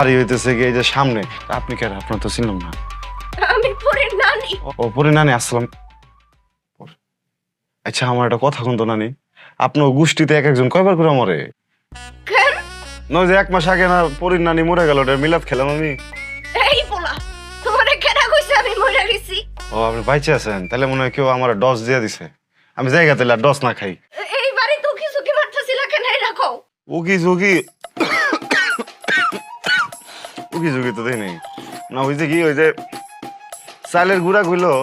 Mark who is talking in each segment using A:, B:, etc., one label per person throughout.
A: বাড়ি হইতেছে কি এই যে সামনে। আপনি কেন? আপনার তো চিনলাম না।
B: আমি পরের নানি।
A: ও পরে নানি আসলাম। আচ্ছা আমার একটা কথা কোন তো নানি, আপনার গোষ্ঠীতে এক একজন কয়বার করে মরে?
B: কেন?
A: নয় যে 1 মাস আগে না পরির নানি মরে গেল, ওটা মিলাদ খেলাম আমি।
B: এই পোলা, তোমারে কেডা কইছে আমি মরে গেছি?
A: ও আপনি বাইচে আছেন, তাহলে মনে হয় কেউ আমার ডস দিয়ে দিছে। আমি জায়গা তাহলে আর ডস না খাই।
B: এই বাড়ি তো কিছু কি মারতেছিল কেন এই রাখো?
A: উকি ঝুঁকি উকি ঝুঁকি তো দেই নাই না। হইছে কি ওই যে চালের গুঁড়া কইলো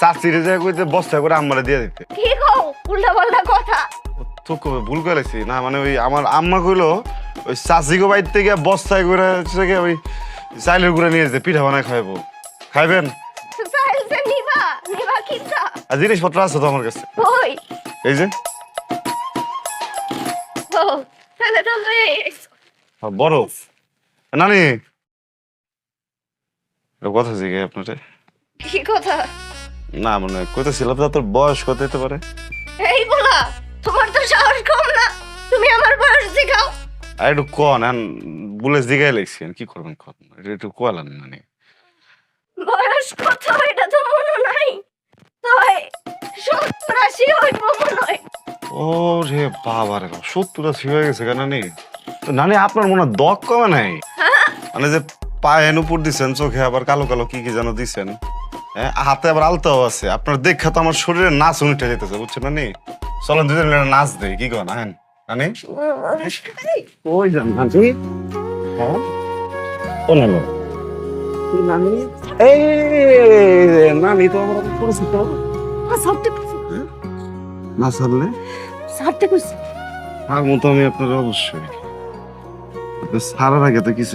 A: চাচিরে যে কইতে বস্তা করে আম্মারে দিয়ে দিতে।
B: কি কও? উল্টা পাল্টা কথা।
A: তো কবে ভুল করেছি না, মানে ওই আমার আম্মা কইলো ওই চাচিগো বাইর থেকে বস্তায় করে ওই চালের গুঁড়া নিয়ে যেতে পিঠা বানায় খাইবো। খাইবেন?
B: সাহেল যে নিবা, নিবা কিনতা?
A: আর জিনিসপত্র আছে তো আমার কাছে,
B: ওই
A: এই যে
B: ও তাহলে তো হয়ে গেছে।
A: বরফ। নানি একটা কথা জিজ্ঞাসা আপনারে।
B: কি কথা?
A: না মানে কইতেছিলাম যে তোর বয়স কত হতে পারে?
B: এই পোলা, তোমার তো সাহস কম না, তুমি আমার বয়স দেখাও।
A: আর একটু কন বুলেস দিঘাই লাগছি, কি করবেন কন, এটা একটু কোয়ালান মানে।
B: বয়স কত এটা তো মনে নাই, তবে 70-80 হইব মনে হয়।
A: ও রে বাবা রে, 70-80 হয়ে গেছে কেন নানি? তো নানি আপনার মনে হয় দক কমে নাই? মানে যে পায়ে উপর দিচ্ছেন, চোখে আবার কালো কালো কি কি যেন দিচ্ছেন, হ্যাঁ হাতে আবার আলতাও আছে। আপনার দেখা তো আমার শরীরে নাচ উঠে যেতেছে, বুঝছেন নানি? চলেন দুজন মিলে নাচ দেই, কি কন? হ্যাঁ নানি ওই যান নানি। হ্যাঁ ও নানি, নানি এই নানি তো আমার পরিচিত
B: সারতে
A: না সারলে
B: সারতে কইছি।
A: আর মতো আমি আপনার অবশ্যই সারার আগে তো কিছু